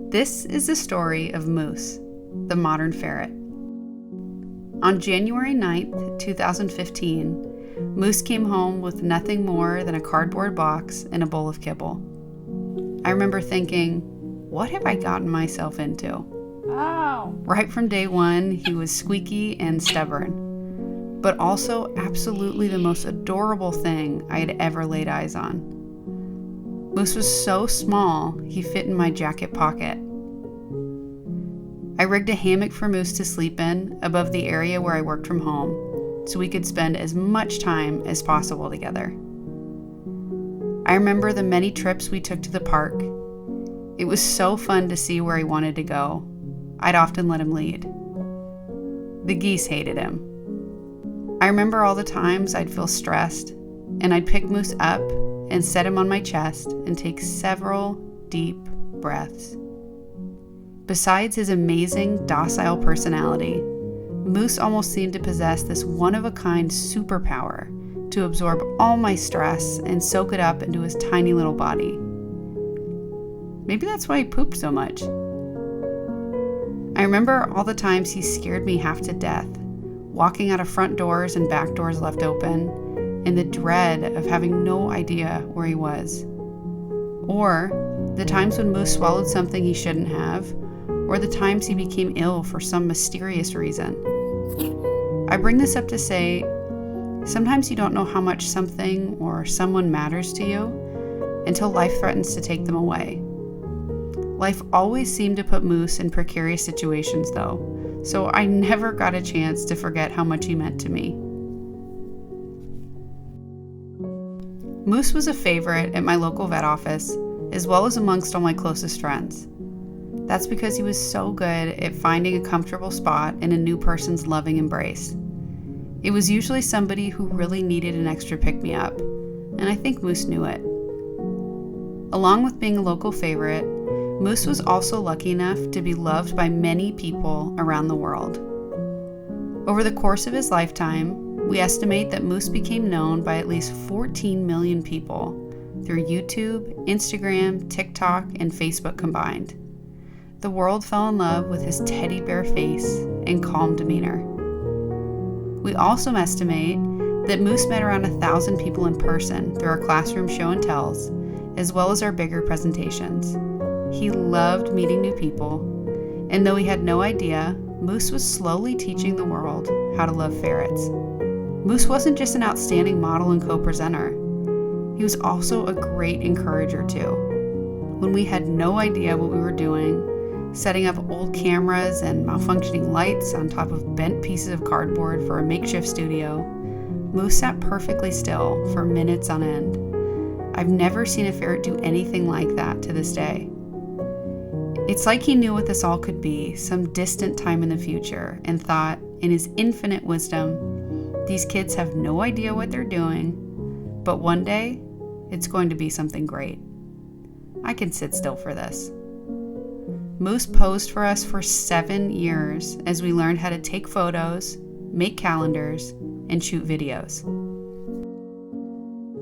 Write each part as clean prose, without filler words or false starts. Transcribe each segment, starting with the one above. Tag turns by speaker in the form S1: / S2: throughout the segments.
S1: This is the story of Moose, the modern ferret. On January 9th, 2015, Moose came home with nothing more than a cardboard box and a bowl of kibble. I remember thinking, what have I gotten myself into?
S2: Ow.
S1: Right from day one, he was squeaky and stubborn, but also absolutely the most adorable thing I had ever laid eyes on. Moose was so small, he fit in my jacket pocket. I rigged a hammock for Moose to sleep in above the area where I worked from home, so we could spend as much time as possible together. I remember the many trips we took to the park. It was so fun to see where he wanted to go. I'd often let him lead. The geese hated him. I remember all the times I'd feel stressed, and I'd pick Moose up and set him on my chest and take several deep breaths. Besides his amazing, docile personality, Moose almost seemed to possess this one-of-a-kind superpower to absorb all my stress and soak it up into his tiny little body. Maybe that's why he pooped so much. I remember all the times he scared me half to death, walking out of front doors and back doors left open, and the dread of having no idea where he was. Or the times when Moose swallowed something he shouldn't have, or the times he became ill for some mysterious reason. I bring this up to say, sometimes you don't know how much something or someone matters to you until life threatens to take them away. Life always seemed to put Moose in precarious situations though, so I never got a chance to forget how much he meant to me. Moose was a favorite at my local vet office, as well as amongst all my closest friends. That's because he was so good at finding a comfortable spot in a new person's loving embrace. It was usually somebody who really needed an extra pick-me-up, and I think Moose knew it. Along with being a local favorite, Moose was also lucky enough to be loved by many people around the world. Over the course of his lifetime, we estimate that Moose became known by at least 14 million people through YouTube, Instagram, TikTok, and Facebook combined. The world fell in love with his teddy bear face and calm demeanor. We also estimate that Moose met around 1,000 people in person through our classroom show and tells, as well as our bigger presentations. He loved meeting new people, and though he had no idea, Moose was slowly teaching the world how to love ferrets. Moose wasn't just an outstanding model and co-presenter. He was also a great encourager too. When we had no idea what we were doing, setting up old cameras and malfunctioning lights on top of bent pieces of cardboard for a makeshift studio, Moose sat perfectly still for minutes on end. I've never seen a ferret do anything like that to this day. It's like he knew what this all could be some distant time in the future and thought, in his infinite wisdom, these kids have no idea what they're doing, but one day, it's going to be something great. I can sit still for this. Moose posed for us for 7 years as we learned how to take photos, make calendars, and shoot videos.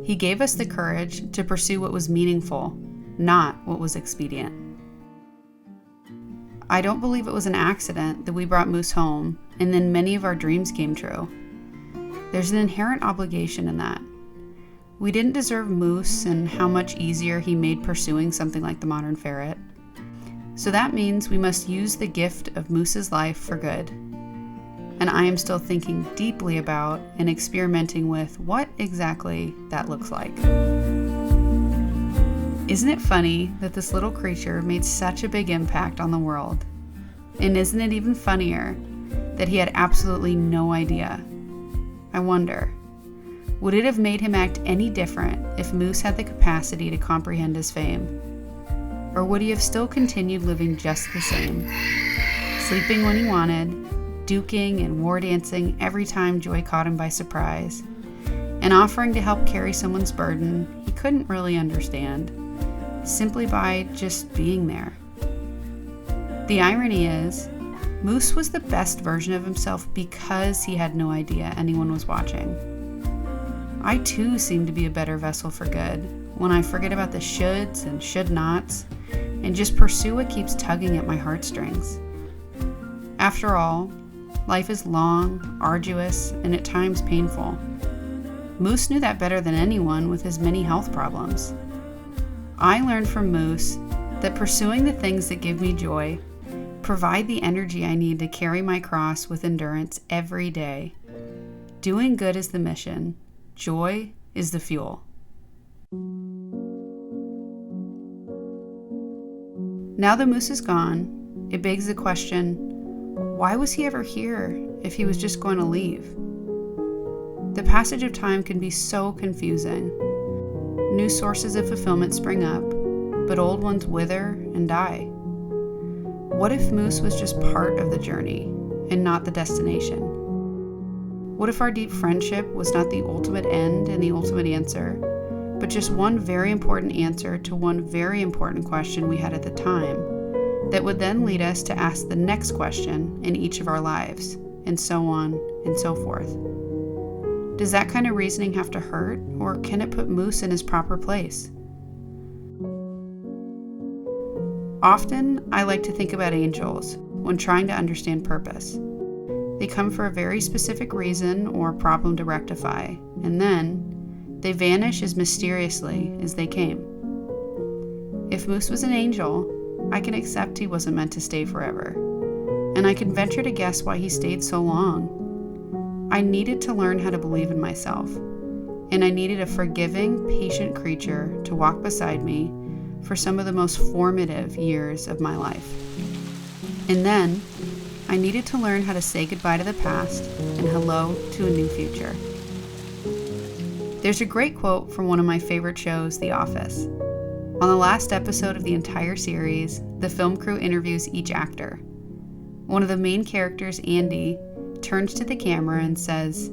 S1: He gave us the courage to pursue what was meaningful, not what was expedient. I don't believe it was an accident that we brought Moose home and then many of our dreams came true. There's an inherent obligation in that. We didn't deserve Moose and how much easier he made pursuing something like the modern ferret. So that means we must use the gift of Moose's life for good. And I am still thinking deeply about and experimenting with what exactly that looks like. Isn't it funny that this little creature made such a big impact on the world? And isn't it even funnier that he had absolutely no idea? I wonder, would it have made him act any different if Moose had the capacity to comprehend his fame? Or would he have still continued living just the same? Sleeping when he wanted, duking and war dancing every time joy caught him by surprise, and offering to help carry someone's burden he couldn't really understand, simply by just being there. The irony is, Moose was the best version of himself because he had no idea anyone was watching. I too seem to be a better vessel for good when I forget about the shoulds and should nots and just pursue what keeps tugging at my heartstrings. After all, life is long, arduous, and at times painful. Moose knew that better than anyone with his many health problems. I learned from Moose that pursuing the things that give me joy provide the energy I need to carry my cross with endurance every day. Doing good is the mission. Joy is the fuel. Now that Moose is gone, it begs the question, why was he ever here if he was just going to leave? The passage of time can be so confusing. New sources of fulfillment spring up, but old ones wither and die. What if Moose was just part of the journey and not the destination? What if our deep friendship was not the ultimate end and the ultimate answer, but just one very important answer to one very important question we had at the time that would then lead us to ask the next question in each of our lives, and so on and so forth? Does that kind of reasoning have to hurt, or can it put Moose in his proper place? Often, I like to think about angels when trying to understand purpose. They come for a very specific reason or problem to rectify, and then they vanish as mysteriously as they came. If Moose was an angel, I can accept he wasn't meant to stay forever, and I can venture to guess why he stayed so long. I needed to learn how to believe in myself, and I needed a forgiving, patient creature to walk beside me for some of the most formative years of my life. And then, I needed to learn how to say goodbye to the past and hello to a new future. There's a great quote from one of my favorite shows, The Office. On the last episode of the entire series, the film crew interviews each actor. One of the main characters, Andy, turns to the camera and says,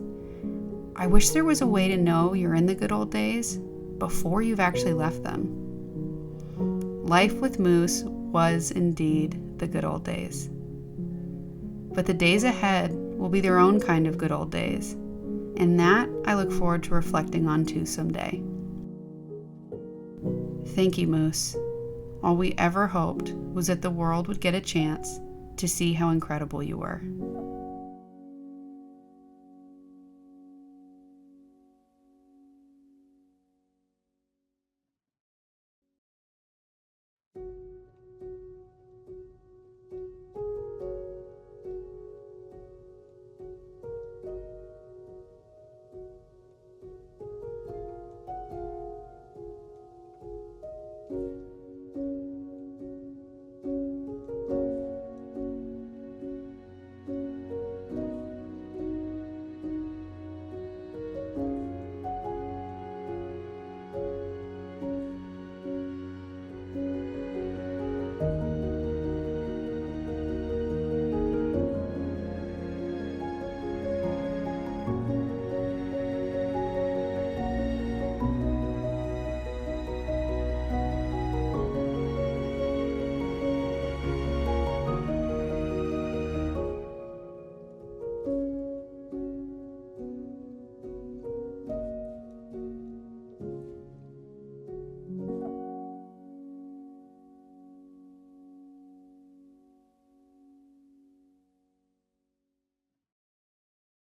S1: "I wish there was a way to know you're in the good old days before you've actually left them." Life with Moose was indeed the good old days. But the days ahead will be their own kind of good old days, and that I look forward to reflecting on too someday. Thank you, Moose. All we ever hoped was that the world would get a chance to see how incredible you were.